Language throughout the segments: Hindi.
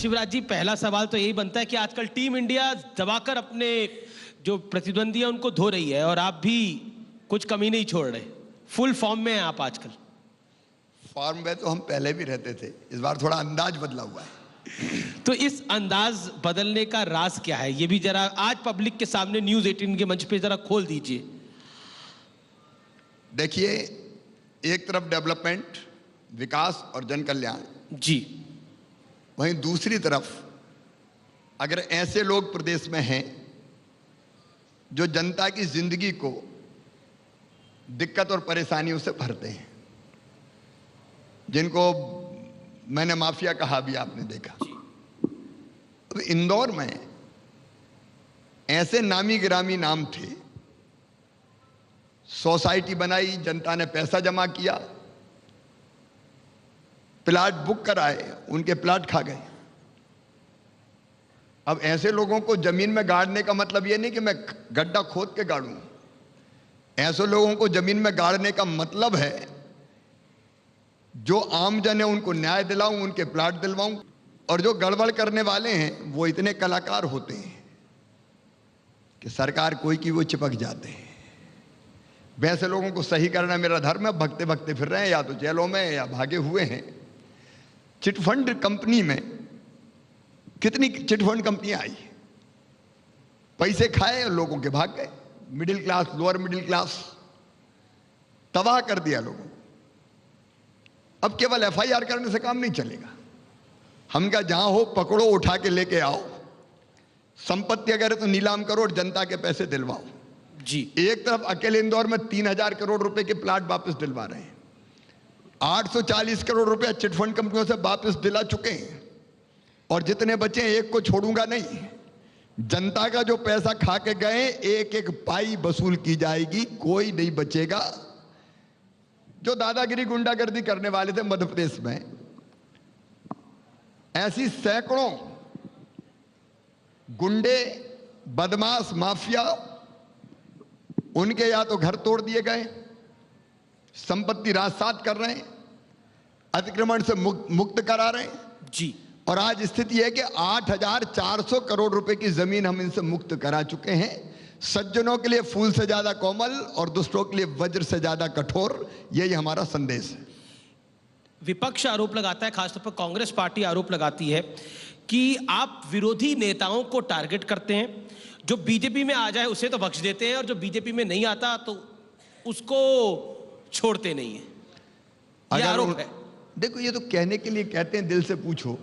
शिवराज जी, पहला सवाल तो यही बनता है कि आजकल टीम इंडिया दबाकर अपने जो प्रतिद्वंदी है उनको धो रही है और आप भी कुछ कमी नहीं छोड़ रहे, फुल फॉर्म में हैं आप आजकल। फॉर्म में तो हम पहले भी रहते थे, इस बार थोड़ा अंदाज बदला हुआ है। तो इस अंदाज बदलने का राज क्या है, ये भी जरा आज पब्लिक के सामने न्यूज़ 18 के मंच पे जरा खोल दीजिए। देखिए, एक तरफ डेवलपमेंट, विकास और जन कल्याण जी, वहीं दूसरी तरफ अगर ऐसे लोग प्रदेश में हैं जो जनता की जिंदगी को दिक्कत और परेशानियों से भरते हैं, जिनको मैंने माफिया कहा भी आपने देखा। अब इंदौर में ऐसे नामी गिरामी नाम थे, सोसाइटी बनाई, जनता ने पैसा जमा किया, प्लाट बुक कराए, उनके प्लाट खा गए। अब ऐसे लोगों को जमीन में गाड़ने का मतलब यह नहीं कि मैं गड्ढा खोद के गाड़ूं। ऐसे लोगों को जमीन में गाड़ने का मतलब है जो आमजन है उनको न्याय दिलाऊं, उनके प्लाट दिलवाऊं। और जो गड़बड़ करने वाले हैं वो इतने कलाकार होते हैं कि सरकार कोई की वो चिपक जाते हैं। वैसे लोगों को सही करना मेरा धर्म है। भगते भगते फिर रहे हैं, या तो जेलों में या भागे हुए हैं। चिटफंड कंपनी में कितनी चिटफंड कंपनियां आई, पैसे खाए और लोगों के भाग गए। Middle class, lower middle class तबाह कर दिया लोगों को। अब केवल एफआईआर करने से काम नहीं चलेगा। हम क्या, जहां हो पकड़ो, उठा के लेके आओ, संपत्ति अगर तो नीलाम करो और जनता के पैसे दिलवाओ। जी, एक तरफ अकेले इंदौर में 3000 करोड़ रुपए के प्लाट वापस दिलवा रहे हैं, 840 करोड़ रुपए चिटफंड कंपनियों से वापस दिला चुके हैं, और जितने बचे एक को छोड़ूंगा नहीं। जनता का जो पैसा खा के गए, एक एक पाई वसूल की जाएगी, कोई नहीं बचेगा। जो दादागिरी गुंडागर्दी करने वाले थे मध्य प्रदेश में, ऐसी सैकड़ों गुंडे, बदमाश, माफिया, उनके या तो घर तोड़ दिए गए, संपत्ति राजसात कर रहे हैं, अतिक्रमण से मुक्त करा रहे हैं। जी, और आज स्थिति है कि 8400 करोड़ रुपए की जमीन हम इनसे मुक्त करा चुके हैं। सज्जनों के लिए फूल से ज्यादा कोमल और दुष्टों के लिए वज्र से ज्यादा कठोर, यही हमारा संदेश है। विपक्ष आरोप लगाता है, खासतौर पर कांग्रेस पार्टी आरोप लगाती है कि आप विरोधी नेताओं को टारगेट करते हैं। जो बीजेपी में आ जाए उसे तो बख्श देते हैं और जो बीजेपी में नहीं आता तो उसको छोड़ते नहीं है, ये आरोप है। देखो, ये तो कहने के लिए कहते हैं, दिल से पूछो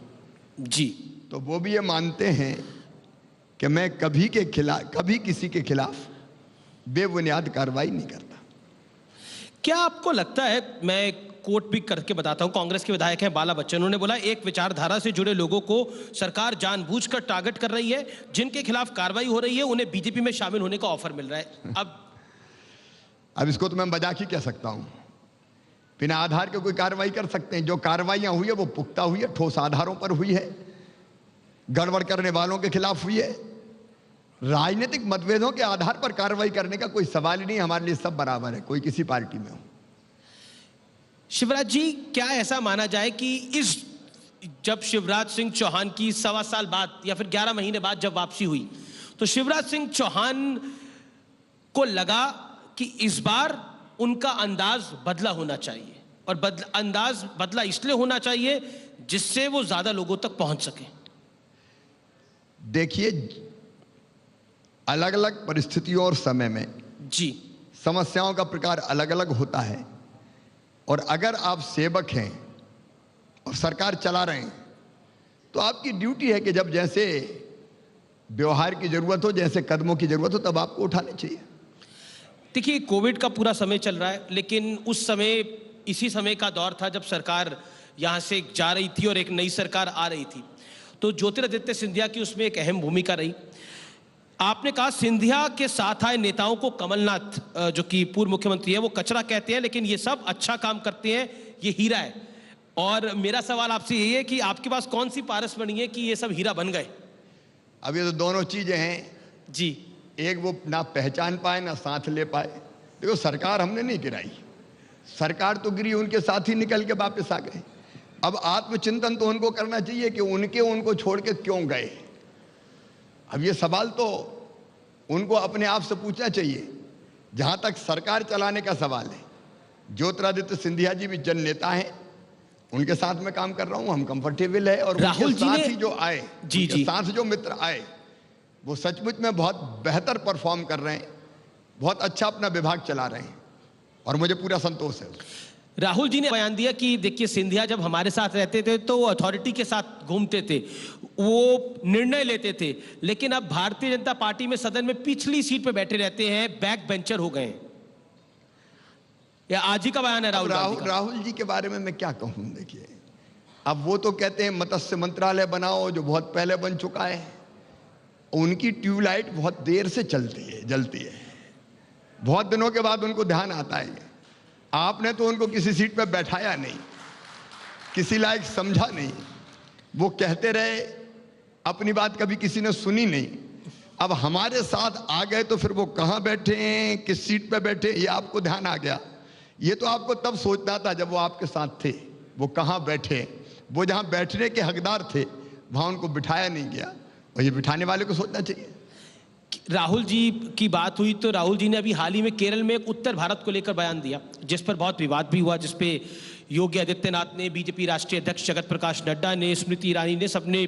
जी, तो वो भी ये मानते हैं कि मैं कभी के खिलाफ, कभी किसी के खिलाफ बेबुनियाद कार्रवाई नहीं करता। क्या आपको लगता है, मैं कोट भी करके बताता हूं, कांग्रेस के विधायक हैं बाला बच्चन, उन्होंने बोला एक विचारधारा से जुड़े लोगों को सरकार जानबूझकर टारगेट कर रही है, जिनके खिलाफ कार्रवाई हो रही है उन्हें बीजेपी में शामिल होने का ऑफर मिल रहा है। अब इसको तो मैं मजाक ही कह सकता हूं। बिना आधार के कोई कार्रवाई कर सकते हैं? जो कार्रवाइयां हुई है वो पुख्ता हुई है, ठोस आधारों पर हुई है, गड़बड़ करने वालों के खिलाफ हुई है। राजनीतिक मतभेदों के आधार पर कार्रवाई करने का कोई सवाल ही नहीं। हमारे लिए सब बराबर है, कोई किसी पार्टी में हो। शिवराज जी, क्या ऐसा माना जाए कि जब शिवराज सिंह चौहान की 1.25 साल बाद या फिर 11 महीने बाद जब वापसी हुई, तो शिवराज सिंह चौहान को लगा कि इस बार उनका अंदाज बदला होना चाहिए, और अंदाज बदला इसलिए होना चाहिए जिससे वो ज्यादा लोगों तक पहुंच सके। देखिए, अलग अलग परिस्थितियों और समय में जी, समस्याओं का प्रकार अलग अलग होता है। और अगर आप सेवक हैं और सरकार चला रहे हैं तो आपकी ड्यूटी है कि जब जैसे व्यवहार की जरूरत हो, जैसे कदमों की जरूरत हो, तब आपको उठाने चाहिए। देखिए, कोविड का पूरा समय चल रहा है, लेकिन उस समय, इसी समय का दौर था जब सरकार यहां से जा रही थी और एक नई सरकार आ रही थी, तो ज्योतिरादित्य सिंधिया की उसमें एक अहम भूमिका रही। आपने कहा सिंधिया के साथ आए नेताओं को कमलनाथ, जो कि पूर्व मुख्यमंत्री है, वो कचरा कहते हैं, लेकिन ये सब अच्छा काम करते हैं, ये हीरा है। और मेरा सवाल आपसे यही है कि आपके पास कौन सी पारस बनी है कि ये सब हीरा बन गए? अब ये तो दोनों चीजें हैं जी, एक वो ना पहचान पाए ना साथ ले पाए। देखो, सरकार हमने नहीं गिराई, सरकार तो गिरी, उनके साथ ही निकल के वापस आ गए। अब आत्मचिंतन तो उनको करना चाहिए कि उनको छोड़ के क्यों गए। अब ये सवाल तो उनको अपने आप से पूछना चाहिए। जहां तक सरकार चलाने का सवाल है, ज्योतिरादित्य सिंधिया जी भी जन नेता हैं, उनके साथ में काम कर रहा हूं, हम कंफर्टेबल है। और राहुल उनके जी साथ ने ही जो आए, उनके साथ जो मित्र आए, वो सचमुच में बहुत बेहतर परफॉर्म कर रहे हैं, बहुत अच्छा अपना विभाग चला रहे हैं और मुझे पूरा संतोष है। राहुल जी ने बयान दिया कि देखिए, सिंधिया जब हमारे साथ रहते थे तो वो अथॉरिटी के साथ घूमते थे, वो निर्णय लेते थे, लेकिन अब भारतीय जनता पार्टी में सदन में पिछली सीट पे बैठे रहते हैं, बैक बेंचर हो गए हैं। या आज ही का बयान है राहुल जी के बारे में मैं क्या कहूं। देखिए, अब वो तो कहते हैं मत्स्य मंत्रालय बनाओ, जो बहुत पहले बन चुका है। उनकी ट्यूबलाइट बहुत देर से जलती है। बहुत दिनों के बाद उनको ध्यान आता है। आपने तो उनको किसी सीट पर बैठाया नहीं, किसी लायक समझा नहीं, वो कहते रहे, अपनी बात कभी किसी ने सुनी नहीं। अब हमारे साथ आ गए तो फिर वो कहां बैठे हैं, किस सीट पर बैठे, ये आपको ध्यान आ गया। ये तो आपको तब सोचना था जब वो आपके साथ थे। वो कहां बैठे, वो जहां बैठने के हकदार थे वहां उनको बिठाया नहीं गया, और ये बिठाने वाले को सोचना चाहिए। राहुल जी की बात हुई तो राहुल जी ने अभी हाल ही में केरल में एक उत्तर भारत को लेकर बयान दिया, जिस पर बहुत विवाद भी हुआ, जिस पे योगी आदित्यनाथ ने, बीजेपी राष्ट्रीय अध्यक्ष जगत प्रकाश नड्डा ने, स्मृति ईरानी ने, सबने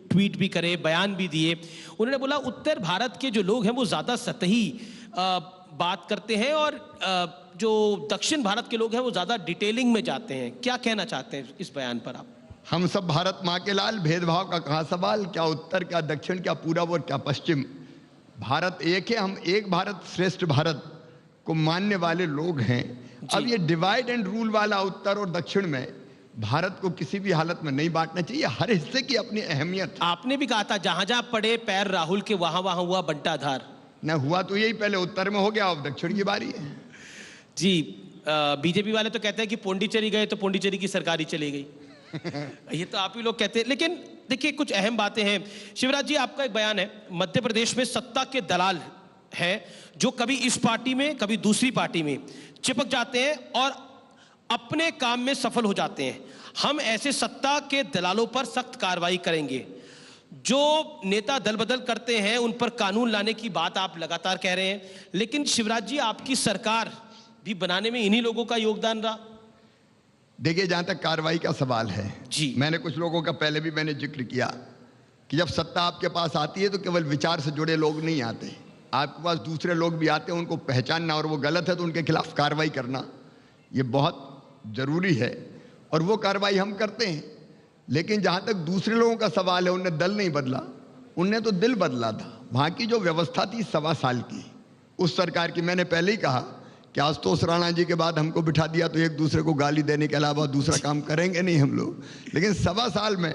ट्वीट भी करे, बयान भी दिए। उन्होंने बोला उत्तर भारत के जो लोग हैं वो ज़्यादा सतही बात करते हैं और जो दक्षिण भारत के लोग हैं वो ज़्यादा डिटेलिंग में जाते हैं। क्या कहना चाहते हैं इस बयान पर आप? हम सब भारत माँ के लाल, भेदभाव का कहाँ सवाल, क्या उत्तर, क्या दक्षिण, क्या पूरब और क्या पश्चिम। भारत एक है, हम एक भारत श्रेष्ठ भारत को मानने वाले लोग हैं। अब ये डिवाइड एंड रूल वाला उत्तर और दक्षिण में भारत को किसी भी हालत में नहीं बांटना चाहिए। हर हिस्से की अपनी अहमियत। आपने भी कहा था जहां जहां पड़े पैर राहुल के वहां वहां हुआ बंटाधार। न हुआ तो यही, पहले उत्तर में हो गया, अब दक्षिण की बारी है। जी, बीजेपी वाले तो कहते हैं कि पौंडीचेरी गए तो पौंडीचेरी की सरकारी चली गई। ये तो आप ही लोग कहते हैं। लेकिन देखिए, कुछ अहम बातें हैं। शिवराज जी, आपका एक बयान है, मध्य प्रदेश में सत्ता के दलाल है जो कभी इस पार्टी में कभी दूसरी पार्टी में चिपक जाते हैं और अपने काम में सफल हो जाते हैं। हम ऐसे सत्ता के दलालों पर सख्त कार्रवाई करेंगे। जो नेता दल बदल करते हैं उन पर कानून लाने की बात आप लगातार कह रहे हैं, लेकिन शिवराज जी, आपकी सरकार भी बनाने में इन्हीं लोगों का योगदान रहा। देखिए, जहां तक कार्रवाई का सवाल है जी, मैंने कुछ लोगों का पहले भी मैंने जिक्र किया कि जब सत्ता आपके पास आती है तो केवल विचार से जुड़े लोग नहीं आते, आपके पास दूसरे लोग भी आते हैं। उनको पहचानना और वो गलत है तो उनके खिलाफ कार्रवाई करना ये बहुत ज़रूरी है, और वो कार्रवाई हम करते हैं। लेकिन जहाँ तक दूसरे लोगों का सवाल है, उनने दल नहीं बदला, उनने तो दिल बदला था। वहाँ की जो व्यवस्था थी 1.25 साल की, उस सरकार की, मैंने पहले ही कहा कि आशुतोष राणा जी के बाद हमको बिठा दिया तो एक दूसरे को गाली देने के अलावा दूसरा काम करेंगे नहीं हम लोग। लेकिन 1.25 साल में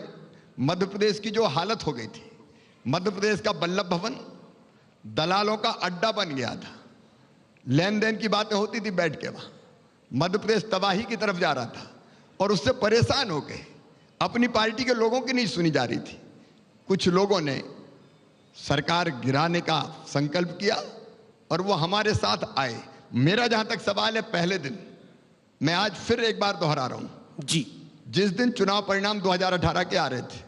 मध्य प्रदेश की जो हालत हो गई थी, मध्य प्रदेश का वल्लभ भवन दलालों का अड्डा बन गया था। लेन देन की बातें होती थी बैठ के, वहाँ मध्य प्रदेश तबाही की तरफ जा रहा था और उससे परेशान हो गए। अपनी पार्टी के लोगों की नहीं सुनी जा रही थी। कुछ लोगों ने सरकार गिराने का संकल्प किया और वो हमारे साथ आए। मेरा जहां तक सवाल है, पहले दिन, मैं आज फिर एक बार दोहरा रहा हूं जी, जिस दिन चुनाव परिणाम 2018 के आ रहे थे,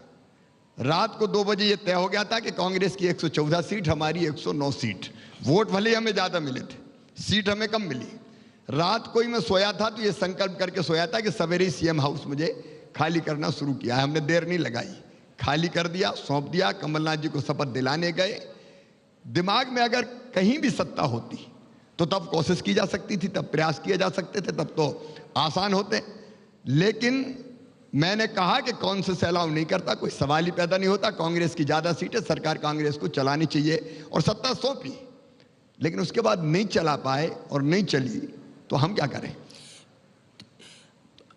रात को 2 बजे ये तय हो गया था कि कांग्रेस की 114 सीट, हमारी 109 सीट। वोट भले ही हमें ज्यादा मिले थे, सीट हमें कम मिली। रात को ही मैं सोया था तो ये संकल्प करके सोया था कि सवेरे सीएम हाउस मुझे खाली करना शुरू किया है। हमने देर नहीं लगाई, खाली कर दिया, सौंप दिया। कमलनाथ जी को शपथ दिलाने गए। दिमाग में अगर कहीं भी सत्ता होती तो तब कोशिश की जा सकती थी, तब प्रयास किए जा सकते थे, तब तो आसान होते। लेकिन मैंने कहा कि कौन से सैलाव नहीं करता, कोई सवाल ही पैदा नहीं होता। कांग्रेस की ज्यादा सीटें, सरकार कांग्रेस को चलानी चाहिए और सत्ता सौंपी। लेकिन उसके बाद नहीं चला पाए और नहीं चली तो हम क्या करें।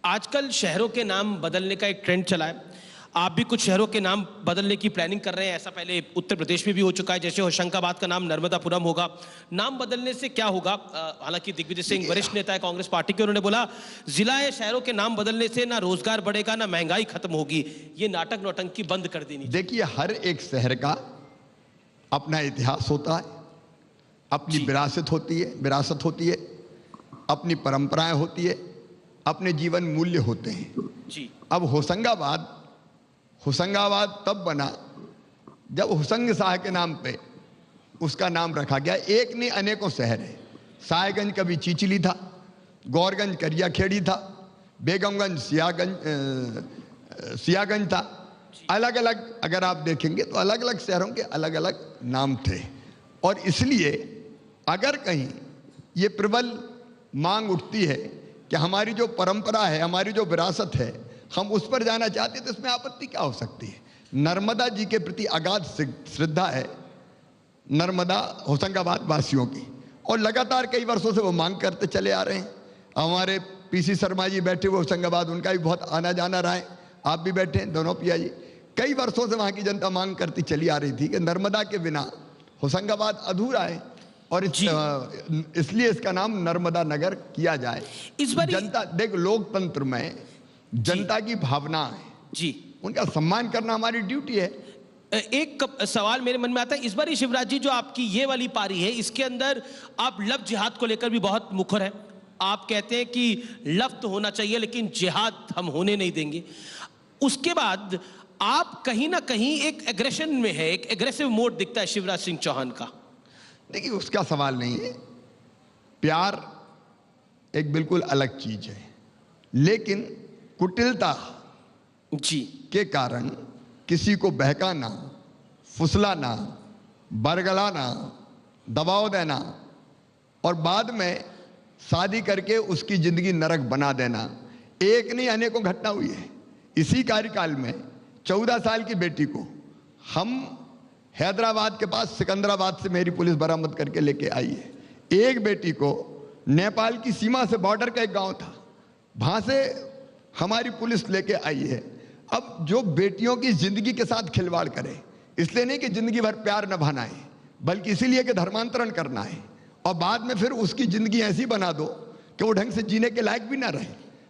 आजकल शहरों के नाम बदलने का एक ट्रेंड चला है। आप भी कुछ शहरों के नाम बदलने की प्लानिंग कर रहे हैं। ऐसा पहले उत्तर प्रदेश में भी हो चुका है, जैसे होशंगाबाद का नाम नर्मदापुरम होगा। नाम बदलने से क्या होगा? हालांकि दिग्विजय सिंह वरिष्ठ नेता है कांग्रेस पार्टी के, उन्होंने बोला जिला या शहरों के नाम बदलने से ना रोजगार बढ़ेगा ना महंगाई खत्म होगी, ये नाटक नौटंकी बंद कर देनी। देखिए, हर एक शहर का अपना इतिहास होता है, अपनी विरासत होती है, अपनी परंपराएं होती है, अपने जीवन मूल्य होते हैं। जी अब होशंगाबाद तब बना जब हुसंग शाह के नाम पे उसका नाम रखा गया। एक नहीं अनेकों शहर है। साहेबगंज कभी चीचली था, गौरगंज करियाखेड़ी था, बेगमगंज सियागंज था। अलग अलग अगर आप देखेंगे तो अलग अलग शहरों के अलग अलग नाम थे। और इसलिए अगर कहीं ये प्रबल मांग उठती है कि हमारी जो परंपरा है, हमारी जो विरासत है, हम उस पर जाना चाहते हैं, तो इसमें आपत्ति क्या हो सकती है। नर्मदा जी के प्रति अगाध श्रद्धा है नर्मदा होशंगाबाद वासियों की, और लगातार कई वर्षों से वो मांग करते चले आ रहे हैं। हमारे पीसी शर्मा जी बैठे हुए होशंगाबाद, उनका भी बहुत आना जाना रहा है। आप भी बैठे हैं, दोनों पिया जी। कई वर्षों से वहाँ की जनता मांग करती चली आ रही थी कि नर्मदा के बिना होशंगाबाद अधूरा है, और इसलिए इसका नाम नर्मदा नगर किया जाए। इस बार जनता देख, लोकतंत्र में जनता की भावना है जी, उनका सम्मान करना हमारी ड्यूटी है। एक सवाल मेरे मन में आता है इस बार शिवराज जी, जो आपकी ये वाली पारी है, इसके अंदर आप लफ्ज जिहाद को लेकर भी बहुत मुखर है। आप कहते हैं कि लफ्ज तो होना चाहिए लेकिन जिहाद हम होने नहीं देंगे। उसके बाद आप कहीं ना कहीं एक एग्रेशन में है, एक एग्रेसिव मोड दिखता है शिवराज सिंह चौहान का। देखिए, उसका सवाल नहीं है। प्यार एक बिल्कुल अलग चीज है, लेकिन कुटिलता जी के कारण किसी को बहकाना, फुसलाना, बरगलाना, दबाव देना और बाद में शादी करके उसकी जिंदगी नरक बना देना, एक नहीं अनेकों घटना हुई है। इसी कार्यकाल में 14 साल की बेटी को हम हैदराबाद के पास सिकंदराबाद से मेरी पुलिस बरामद करके लेके आई है। एक बेटी को नेपाल की सीमा से, बॉर्डर का एक गांव था, वहां से हमारी पुलिस लेके आई है। अब जो बेटियों की जिंदगी के साथ खिलवाड़ करे, इसलिए नहीं कि जिंदगी भर प्यार न भाना है, बल्कि इसीलिए कि धर्मांतरण करना है, और बाद में फिर उसकी जिंदगी ऐसी बना दो कि वो ढंग से जीने के लायक भी ना रहे,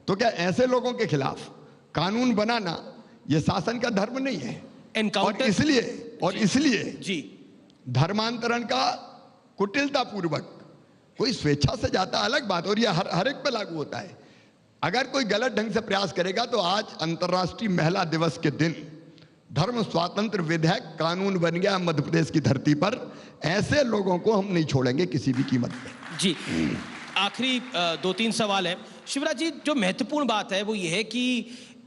तो क्या ऐसे लोगों के खिलाफ कानून बनाना यह शासन का धर्म नहीं है? और इसलिए जी धर्मांतरण का कुटिलता पूर्वक कोई स्वेच्छा से जाता अलग बात, और यह हर एक पे लागू होता है। अगर कोई गलत ढंग से प्रयास करेगा तो आज अंतर्राष्ट्रीय महिला दिवस के दिन धर्म स्वातंत्र विधेयक कानून बन गया मध्य प्रदेश की धरती पर। ऐसे लोगों को हम नहीं छोड़ेंगे किसी भी कीमत पे। जी, आखिरी 2-3 सवाल है शिवराज जी। जो महत्वपूर्ण बात है वो ये है कि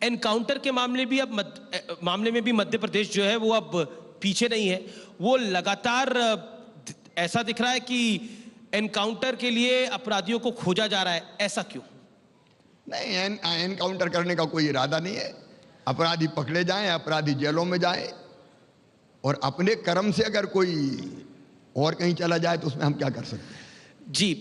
एनकाउंटर के मामले में भी मध्य प्रदेश जो है वो अब पीछे नहीं है। वो लगातार ऐसा दिख रहा है कि एनकाउंटर के लिए अपराधियों को खोजा जा रहा है। ऐसा क्यों? नहीं, एनकाउंटर करने का कोई इरादा नहीं है। अपराधी पकड़े जाएं, अपराधी जेलों में जाएं, और अपने कर्म से अगर कोई और कहीं चला जाए तो उसमें हम क्या कर सकते हैं? जी,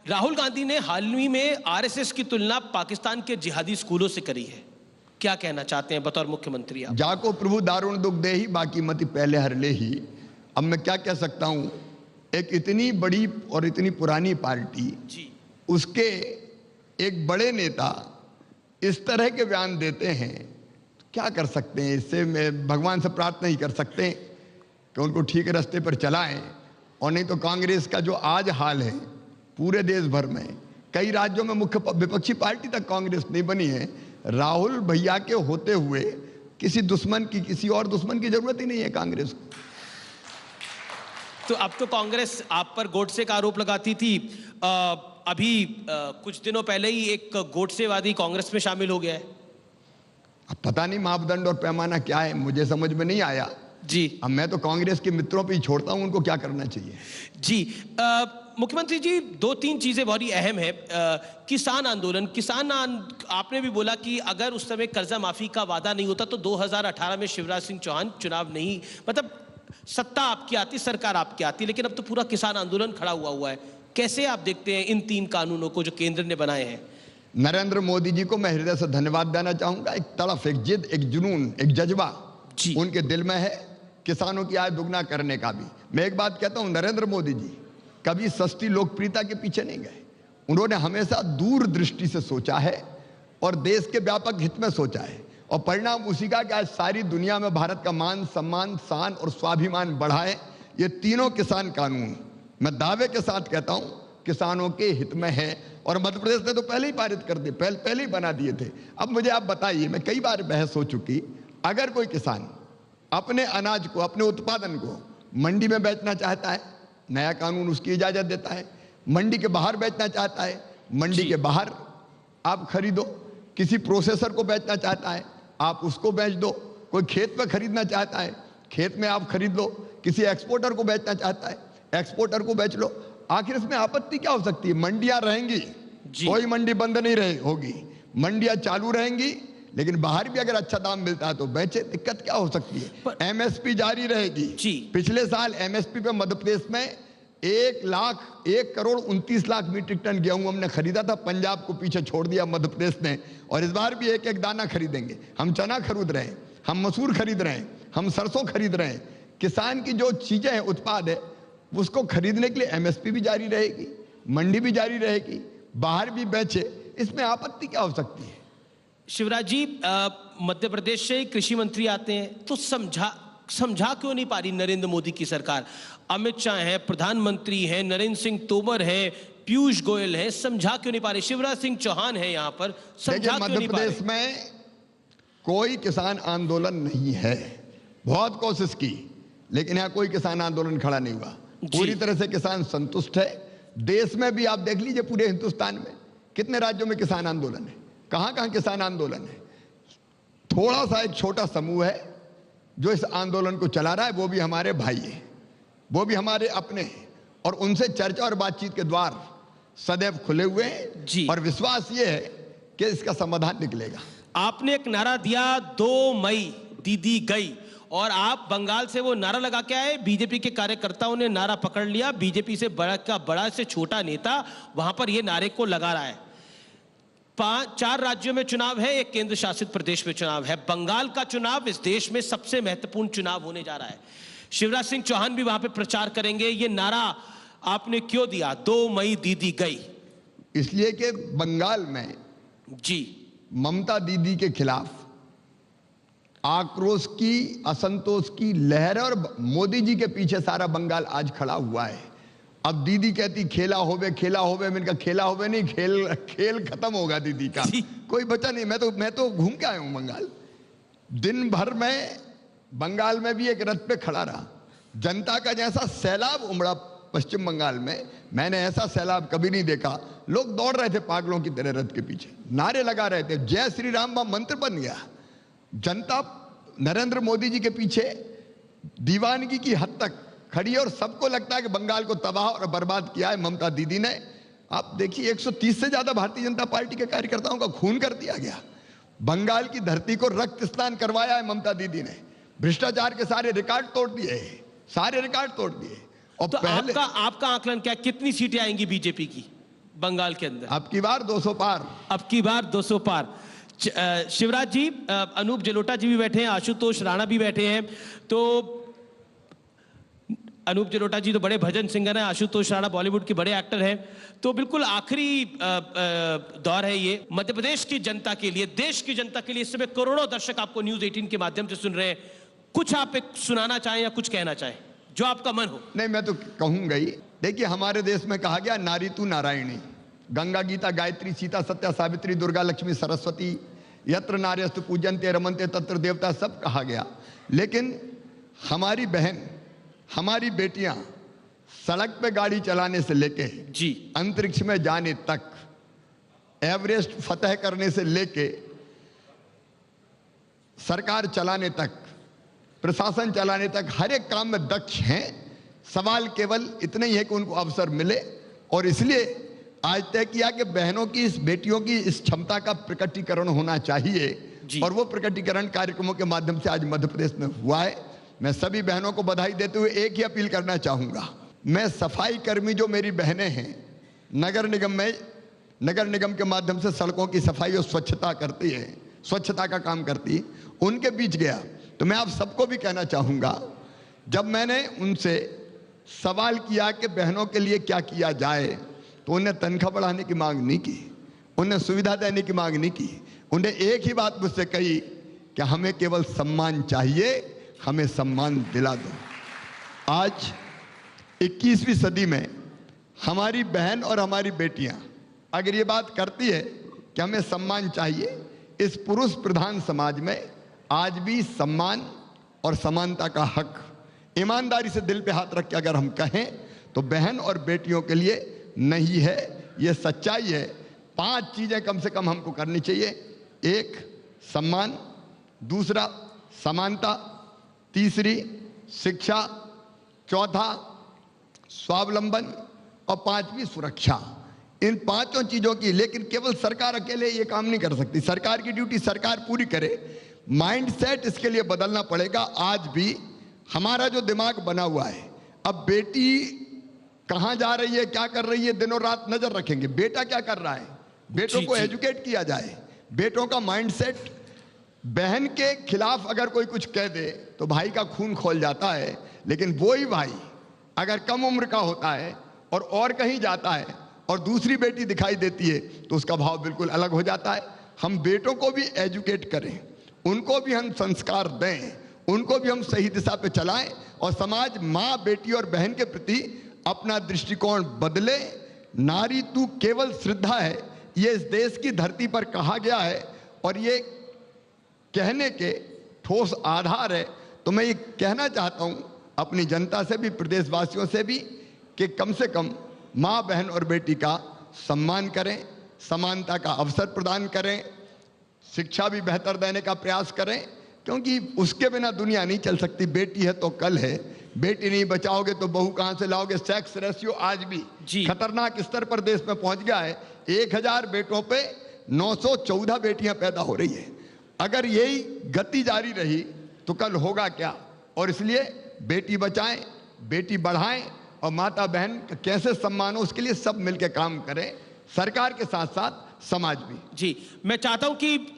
राहुल गांधी ने हाल ही में आरएसएस की तुलना पाकिस्तान के जिहादी स्कूलों से करी है। क्या कहना चाहते हैं बतौर मुख्यमंत्री आप? जाको प्रभु दारुण दुख दे ही, बाकी मति पहले हर ले ही। अब मैं क्या कह सकता हूं, एक इतनी बड़ी और इतनी पुरानी पार्टी जी, उसके एक बड़े नेता इस तरह के बयान देते हैं, क्या कर सकते हैं? इससे मैं भगवान से प्रार्थना ही कर सकते हैं कि उनको ठीक रास्ते पर चलाएं, और नहीं तो कांग्रेस का जो आज हाल है पूरे देश भर में, कई राज्यों में मुख्य विपक्षी पार्टी तक कांग्रेस नहीं बनी है। राहुल भैया के होते हुए किसी और दुश्मन की जरूरत ही नहीं है कांग्रेस को। तो अब तो कांग्रेस आप पर गोडसे का आरोप लगाती थी, अभी कुछ दिनों पहले ही एक गोडसेवादी कांग्रेस में शामिल हो गया है। अब पता नहीं मापदंड और पैमाना क्या है, मुझे समझ में नहीं आया जी। अब मैं तो कांग्रेस के मित्रों पे ही छोड़ता हूं, उनको क्या करना चाहिए। जी, मुख्यमंत्री जी 2-3 चीजें बहुत ही अहम है। किसान आंदोलन, आपने भी बोला कि अगर उस समय कर्जा माफी का वादा नहीं होता तो 2018 में शिवराज सिंह चौहान चुनाव नहीं, मतलब सत्ता आपकी आती, सरकार आपकी आती, लेकिन अब तो पूरा किसान आंदोलन खड़ा हुआ है। कैसे आप देखते हैं इन 3 कानूनों को जो केंद्र ने बनाए हैं? नरेंद्र मोदी जी को मैं हृदय से धन्यवाद देना चाहूंगा। एक तड़फ, एक जिद, एक जुनून, एक जज्बा उनके दिल में है किसानों की आय दुगना करने का भी। मैं एक बात कहता हूं, नरेंद्र मोदी जी कभी सस्ती लोकप्रियता के पीछे नहीं गए। उन्होंने हमेशा दूरदृष्टि से सोचा है और देश के व्यापक हित में सोचा है, और परिणाम उसी का कि आज सारी दुनिया में भारत का मान, सम्मान, शान और स्वाभिमान बढ़ा है। ये तीनों किसान कानून, मैं दावे के साथ कहता हूं, किसानों के हित में है। और मध्य प्रदेश ने तो पहले ही पारित कर दिए, पहले ही बना दिए थे। अब मुझे आप बताइए, मैं कई बार बहस हो चुकी, अगर कोई किसान अपने अनाज को, अपने उत्पादन को मंडी में बेचना चाहता है, नया कानून उसकी इजाजत देता है। मंडी के बाहर बेचना चाहता है, मंडी के बाहर आप खरीदो। किसी प्रोसेसर को बेचना चाहता है, आप उसको बेच दो। कोई खेत में खरीदना चाहता है, खेत में आप खरीद लो। किसी एक्सपोर्टर को बेचना चाहता है, एक्सपोर्टर को बेच लो। आखिर इसमें आपत्ति क्या हो सकती है? मंडियां रहेंगी, कोई मंडी बंद नहीं होगी, मंडियां चालू रहेंगी, लेकिन बाहर भी अगर अच्छा दाम मिलता है तो बेचे, दिक्कत क्या हो सकती है? एमएसपी जारी रहेगी। पिछले साल एमएसपी पे मध्य प्रदेश में 1,29,00,000 मीट्रिक टन गेहूं हमने खरीदा था। पंजाब को पीछे छोड़ दिया मध्य प्रदेश ने, और इस बार भी एक एक दाना खरीदेंगे। हम चना खरीद रहे हैं, हम मसूर खरीद रहे हैं, हम सरसों खरीद रहे हैं। किसान की जो चीजें हैं, उत्पाद है, उसको खरीदने के लिए एमएसपी भी जारी रहेगी, मंडी भी जारी रहेगी, बाहर भी बेचे। इसमें आपत्ति क्या हो सकती है? शिवराज जी, मध्य प्रदेश से कृषि मंत्री आते हैं, तो समझा क्यों नहीं पा रही नरेंद्र मोदी की सरकार? अमित शाह है, प्रधानमंत्री हैं, नरेंद्र सिंह तोमर है, पीयूष गोयल है, समझा क्यों नहीं पा रहे? शिवराज सिंह चौहान है यहाँ पर, समझा क्यों नहीं पा रहे? मध्य प्रदेश में कोई किसान आंदोलन नहीं है। बहुत कोशिश की, लेकिन यहाँ कोई किसान आंदोलन खड़ा नहीं हुआ। पूरी तरह से किसान संतुष्ट है। देश में भी आप देख लीजिए, पूरे हिंदुस्तान में कितने राज्यों में किसान आंदोलन है, कहां कहां किसान आंदोलन है। थोड़ा सा एक छोटा समूह है जो इस आंदोलन को चला रहा है, वो भी हमारे भाई है, वो भी हमारे अपने हैं, और उनसे चर्चा और बातचीत के द्वार सदैव खुले हुए हैं, और विश्वास ये है कि इसका समाधान निकलेगा। आपने एक नारा दिया, 2 मई दीदी गई, और आप बंगाल से वो नारा लगा के आए। बीजेपी के कार्यकर्ताओं ने नारा पकड़ लिया, बीजेपी से बड़ा से छोटा नेता वहां पर ये नारे को लगा रहा है। 4 राज्यों में चुनाव है, एक केंद्र शासित प्रदेश में चुनाव है। बंगाल का चुनाव इस देश में सबसे महत्वपूर्ण चुनाव होने जा रहा है। शिवराज सिंह चौहान भी वहां पे प्रचार करेंगे। ये नारा आपने क्यों दिया, 2 मई दीदी गई? इसलिए कि बंगाल में ममता दीदी के खिलाफ आक्रोश की, असंतोष की लहर है, और मोदी जी के पीछे सारा बंगाल आज खड़ा हुआ है। अब दीदी कहती खेला होवे, मैंने कहा खेला होवे नहीं, खेल खत्म होगा दीदी का, कोई बचा नहीं। मैं तो घूम के आया हूं बंगाल। दिन भर में बंगाल में भी एक रथ पे खड़ा रहा। जनता का जैसा सैलाब उमड़ा पश्चिम बंगाल में, मैंने ऐसा सैलाब कभी नहीं देखा। लोग दौड़ रहे थे पागलों की तरह रथ के पीछे, नारे लगा रहे थे, जय श्री राम का मंत्र बन गया। जनता नरेंद्र मोदी जी के पीछे दीवानगी की हद तक खड़ी है, और सबको लगता है कि बंगाल को तबाह और बर्बाद किया है ममता दीदी ने। आप देखिए, 130 से ज्यादा भारतीय जनता पार्टी के कार्यकर्ताओं का खून कर दिया गया। बंगाल की धरती को रक्त स्नान करवाया है ममता दीदी ने। भ्रष्टाचार के सारे रिकॉर्ड तोड़ दिए, सारे रिकॉर्ड तोड़ दिए। और तो पहले आपका आकलन क्या, कितनी सीटें आएंगी बीजेपी की बंगाल के अंदर? अब की बार 200 पार, अब की बार 200 पार। शिवराज जी, अनूप जलोटा जी भी बैठे हैं, आशुतोष राणा भी बैठे हैं। तो अनूप जलोटा जी तो बड़े भजन सिंगर हैं, आशुतोष राणा बॉलीवुड के बड़े एक्टर हैं। तो बिल्कुल आखिरी दौर है ये मध्य प्रदेश की जनता के लिए, देश की जनता के लिए। इस समय करोड़ों दर्शक आपको न्यूज़ 18 के माध्यम से सुन रहे हैं। कुछ आप एक सुनाना चाहें या कुछ कहना चाहें, जो आपका मन हो? नहीं, मैं तो कहूंगा ही। देखिए, हमारे देश में कहा गया नारी तू नारायणी, गंगा गीता गायत्री सीता सत्या सावित्री दुर्गा लक्ष्मी सरस्वती, यत्र नार्यस्तु पूजन्ते रमन्ते तत्र देवता, सब कहा गया। लेकिन हमारी बहन, हमारी बेटियां सड़क पे गाड़ी चलाने से लेके अंतरिक्ष में जाने तक, एवरेस्ट फतेह करने से लेके सरकार चलाने तक, प्रशासन चलाने तक, हर एक काम में दक्ष हैं। सवाल केवल इतना ही है कि उनको अवसर मिले, और इसलिए आज तय किया कि बहनों की, इस बेटियों की इस क्षमता का प्रकटीकरण होना चाहिए, और वो प्रकटीकरण कार्यक्रमों के माध्यम से आज मध्य प्रदेश में हुआ है। मैं सभी बहनों को बधाई देते हुए एक ही अपील करना चाहूंगा। मैं सफाई कर्मी जो मेरी बहनें हैं, नगर निगम के माध्यम से सड़कों की सफाई और स्वच्छता करती है, स्वच्छता का काम करती है, उनके बीच गया तो मैं आप सबको भी कहना चाहूंगा, जब मैंने उनसे सवाल किया कि बहनों के लिए क्या किया जाए, तो उन्हें तनख्वाह बढ़ाने की मांग नहीं की, उन्हें सुविधा देने की मांग नहीं की। उन्हें एक ही बात मुझसे कही कि हमें केवल सम्मान चाहिए, हमें सम्मान दिला दो। आज 21वीं सदी में हमारी बहन और हमारी बेटियां अगर ये बात करती है कि हमें सम्मान चाहिए, इस पुरुष प्रधान समाज में आज भी सम्मान और समानता का हक ईमानदारी से दिल पे हाथ रख के अगर हम कहें तो बहन और बेटियों के लिए नहीं है। ये सच्चाई है। 5 चीजें कम से कम हमको करनी चाहिए। 1, सम्मान, दूसरा समानता, तीसरी शिक्षा, चौथा स्वावलंबन और 5वीं सुरक्षा। इन 5 चीजों की, लेकिन केवल सरकार अकेले ये काम नहीं कर सकती। सरकार की ड्यूटी सरकार पूरी करे, माइंडसेट इसके लिए बदलना पड़ेगा। आज भी हमारा जो दिमाग बना हुआ है, अब बेटी कहां जा रही है, क्या कर रही है, दिनों रात नजर रखेंगे। बेटा क्या कर रहा है, बेटों को एजुकेट किया जाए। बेटों का माइंडसेट, बहन के खिलाफ अगर कोई कुछ कह दे तो भाई का खून खौल जाता है, लेकिन वही भाई अगर कम उम्र का होता है और कहीं जाता है और दूसरी बेटी दिखाई देती है तो उसका भाव बिल्कुल अलग हो जाता है। हम बेटों को भी एजुकेट करें, उनको भी हम संस्कार दें, उनको भी हम सही दिशा पे चलाएं और समाज माँ, बेटी और बहन के प्रति अपना दृष्टिकोण बदले। नारी तू केवल श्रद्धा है, ये इस देश की धरती पर कहा गया है और ये कहने के ठोस आधार है। तो मैं ये कहना चाहता हूं अपनी जनता से भी, प्रदेशवासियों से भी, कि कम से कम माँ, बहन और बेटी का सम्मान करें, समानता का अवसर प्रदान करें, शिक्षा भी बेहतर देने का प्रयास करें, क्योंकि उसके बिना दुनिया नहीं चल सकती। बेटी है तो कल है, बेटी नहीं बचाओगे तो बहू कहां से लाओगे। सेक्स रेशियो आज भी खतरनाक स्तर पर देश में पहुंच गया है। 1000 बेटों पे 914 बेटियां पैदा हो रही है। अगर यही गति जारी रही तो कल होगा क्या। और इसलिए बेटी बचाएं, बेटी बढ़ाएं और माता बहन का कैसे सम्मान हो उसके लिए सब मिलकर काम करें, सरकार के साथ साथ समाज भी। जी, मैं चाहता हूं कि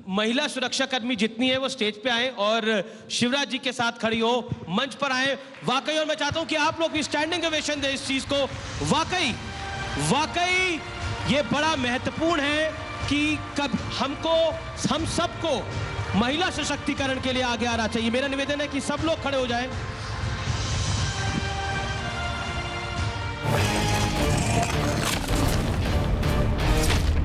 महिला सुरक्षा कर्मी जितनी है वो स्टेज पे आए और शिवराज जी के साथ खड़ी हो, मंच पर आए वाकई। और मैं चाहता हूं कि आप लोग भी स्टैंडिंग ओवेशन दें इस चीज को। वाकई ये बड़ा महत्वपूर्ण है कि कब हम सबको महिला सशक्तिकरण के लिए आगे आना चाहिए। मेरा निवेदन है कि सब लोग खड़े हो जाएं।